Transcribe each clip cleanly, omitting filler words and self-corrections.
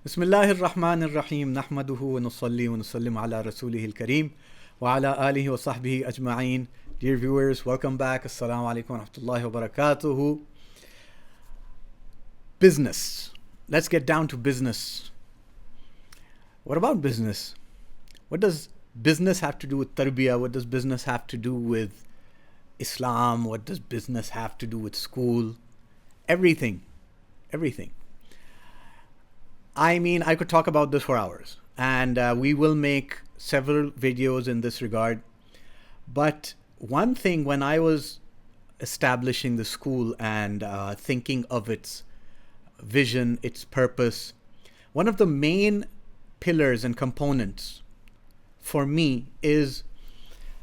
بسم الله الرحمن الرحيم نحمده ونصلي ونسلم على رسوله الكريم وعلى آله وصحبه أجمعين. Dear viewers, welcome back. Assalamu alaikum wa rahmatullahi wa barakatuhu. Business. Let's get down to business. What about business? What does business have to do with tarbiyah? What does business have to do with Islam? What does business have to do with school? Everything. Everything. I mean, I could talk about this for hours, and we will make several videos in this regard. But one thing, when I was establishing the school and thinking of its vision, its purpose, one of the main pillars and components for me is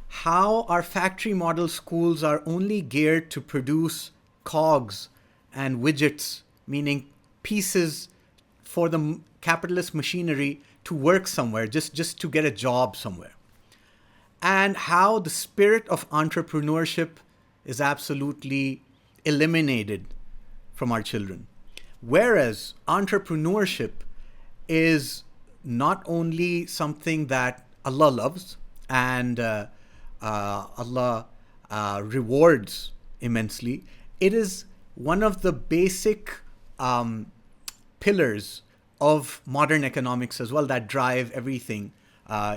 how our factory model schools are only geared to produce cogs and widgets, meaning pieces for the capitalist machinery to work somewhere, just to get a job somewhere. And how the spirit of entrepreneurship is absolutely eliminated from our children. Whereas entrepreneurship is not only something that Allah loves and Allah rewards immensely, it is one of the basic pillars of modern economics as well that drive everything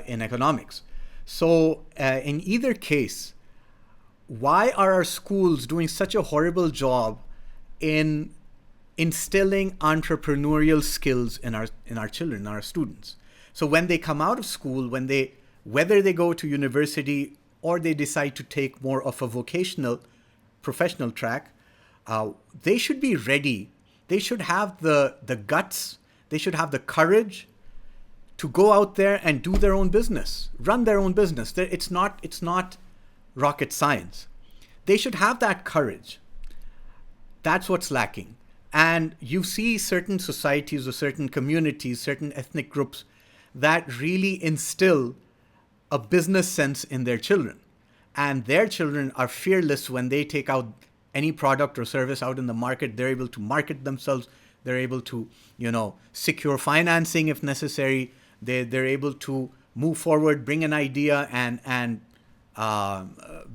in economics. So in either case, why are our schools doing such a horrible job in instilling entrepreneurial skills in our children, our students? So when they come out of school, whether they go to university or they decide to take more of a vocational, professional track, they should be ready. They should have the guts, they should have the courage to go out there and do their own business, run their own business. It's not rocket science. They should have that courage. That's what's lacking. And you see certain societies or certain communities, certain ethnic groups that really instill a business sense in their children. And their children are fearless when they take out any product or service out in the market. They're able to market themselves. They're able to, secure financing if necessary. They're able to move forward, bring an idea, and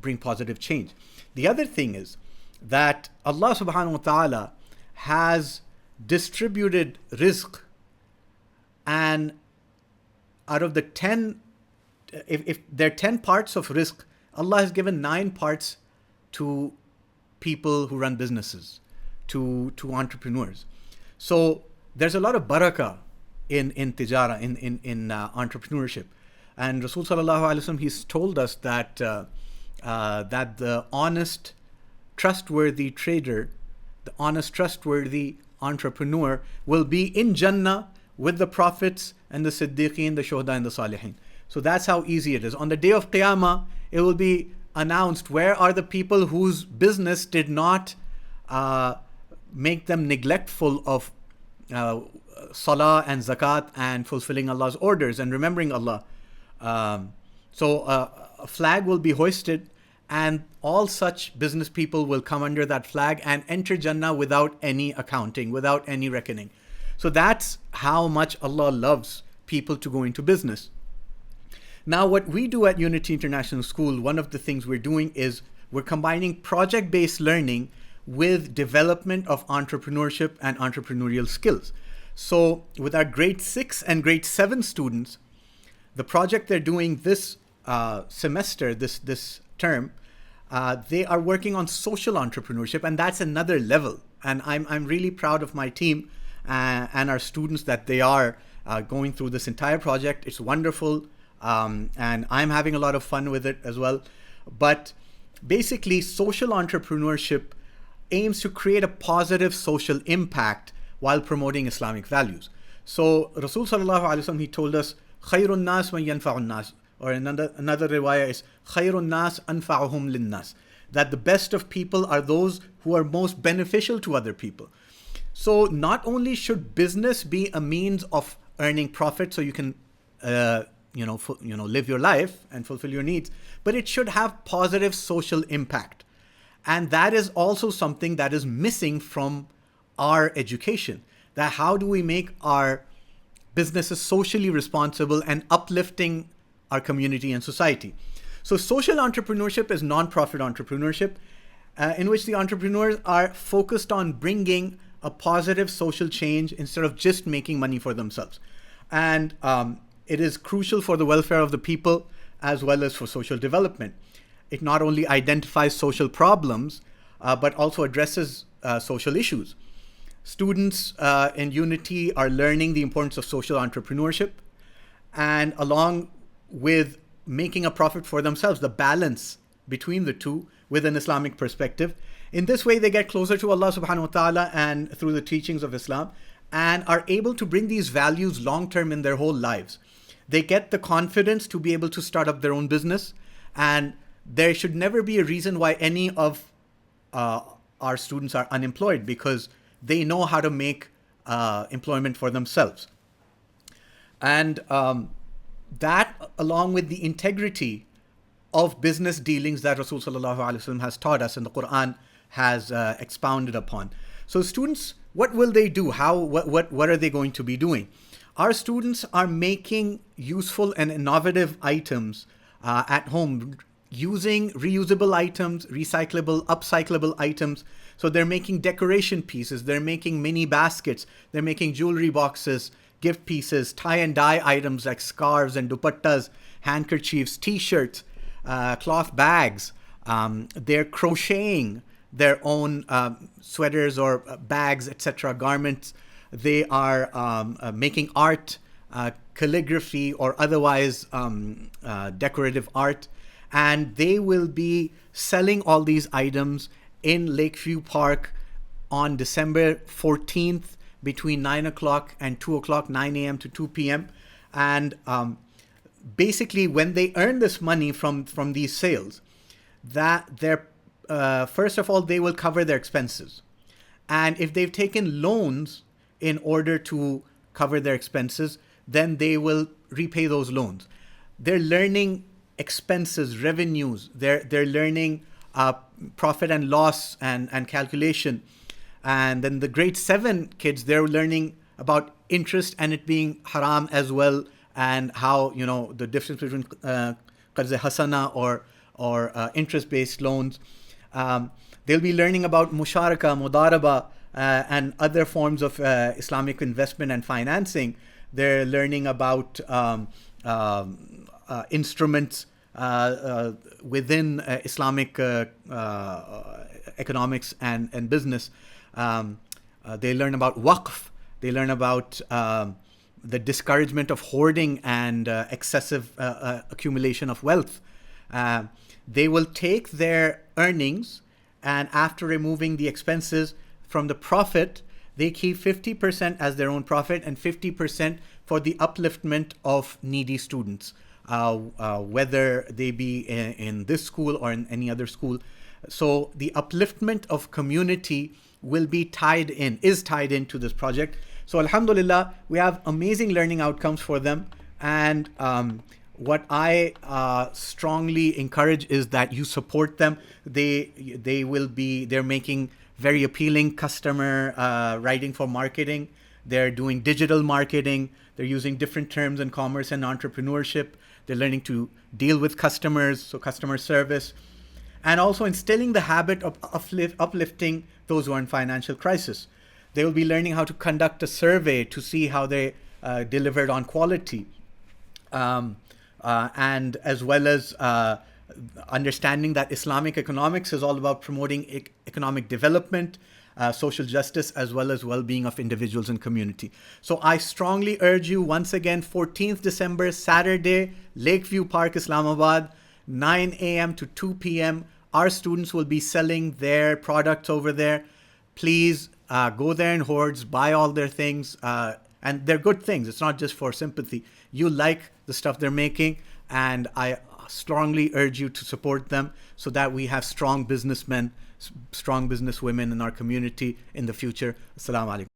bring positive change. The other thing is that Allah subhanahu wa ta'ala has distributed rizq, and out of the 10, if there are 10 parts of rizq, Allah has given 9 parts to people who run businesses, to entrepreneurs. So there's a lot of barakah in tijara, in entrepreneurship. And Rasul sallallahu alaihi wasallam, he's told us that that the honest, trustworthy trader, the honest, trustworthy entrepreneur will be in Jannah with the prophets and the Siddiqeen, the Shuhada and the Salihin. So that's how easy it is. On the day of Qiyamah, it will be announced where are the people whose business did not make them neglectful of salah and zakat and fulfilling Allah's orders and remembering Allah. So a flag will be hoisted, and all such business people will come under that flag and enter Jannah without any accounting, without any reckoning. So that's how much Allah loves people to go into business. Now, what we do at Unity International School, one of the things we're doing is we're combining project-based learning with development of entrepreneurship and entrepreneurial skills. So with our grade 6 and grade 7 students, the project they're doing this semester, this term, they are working on social entrepreneurship, and that's another level. And I'm really proud of my team and our students that they are going through this entire project. It's wonderful. And I'm having a lot of fun with it as well. But basically, social entrepreneurship aims to create a positive social impact while promoting Islamic values. So Rasul sallallahu alaihi wasallam, he told us, "Khayrun nas man yanfa'un nas," or another riwayah is, "Khayrun nas anfa'uhum lin nas," that the best of people are those who are most beneficial to other people. So not only should business be a means of earning profit so you can live your life and fulfill your needs, but it should have positive social impact. And that is also something that is missing from our education. That how do we make our businesses socially responsible and uplifting our community and society. So social entrepreneurship is non-profit entrepreneurship, in which the entrepreneurs are focused on bringing a positive social change instead of just making money for themselves. And it is crucial for the welfare of the people as well as for social development. It not only identifies social problems, but also addresses social issues. Students in Unity are learning the importance of social entrepreneurship, and along with making a profit for themselves, the balance between the two with an Islamic perspective. In this way, they get closer to Allah subhanahu wa ta'ala and through the teachings of Islam, and are able to bring these values long-term in their whole lives. They get the confidence to be able to start up their own business, and there should never be a reason why any of our students are unemployed, because they know how to make employment for themselves. And that, along with the integrity of business dealings that Rasul sallallahu alaihi wasallam has taught us and the Quran has expounded upon. So students, what will they do? What are they going to be doing? Our students are making useful and innovative items at home, using reusable items, recyclable, upcyclable items. So they're making decoration pieces, they're making mini baskets, they're making jewelry boxes, gift pieces, tie and dye items like scarves and dupattas, handkerchiefs, t-shirts, cloth bags. They're crocheting their own sweaters or bags, etc., garments. They are making art, calligraphy, or otherwise decorative art. And they will be selling all these items in Lakeview Park on December 14th between 9 o'clock and 2 o'clock, 9 a.m. to 2 p.m. And basically, when they earn this money from these sales, that they're first of all, they will cover their expenses. And if they've taken loans in order to cover their expenses, then they will repay those loans. They're learning expenses, revenues. They're learning profit and loss and calculation. And then the grade 7 kids, they're learning about interest and it being haram as well, and how, the difference between qarz hasana or interest-based loans. They'll be learning about musharaka, mudaraba, and other forms of Islamic investment and financing. They're learning about instruments within Islamic economics and business. They learn about waqf. They learn about the discouragement of hoarding and excessive accumulation of wealth. They will take their earnings, and after removing the expenses from the profit, they keep 50% as their own profit and 50% for the upliftment of needy students, whether they be in this school or in any other school. So the upliftment of community is tied into this project. So alhamdulillah, we have amazing learning outcomes for them. And what I strongly encourage is that you support them. They're making very appealing customer writing for marketing. They're doing digital marketing. They're using different terms in commerce and entrepreneurship. They're learning to deal with customers, so customer service, and also instilling the habit of uplifting those who are in financial crisis. They will be learning how to conduct a survey to see how they delivered on quality, and as well as understanding that Islamic economics is all about promoting economic development, social justice, as well as well-being of individuals and community. So I strongly urge you, once again, 14th December, Saturday, Lakeview Park, Islamabad, 9 a.m. to 2 p.m. Our students will be selling their products over there. Please go there in hordes, buy all their things, and they're good things. It's not just for sympathy. You like the stuff they're making, and I strongly urge you to support them so that we have strong businessmen, strong businesswomen in our community in the future. Assalamu alaikum.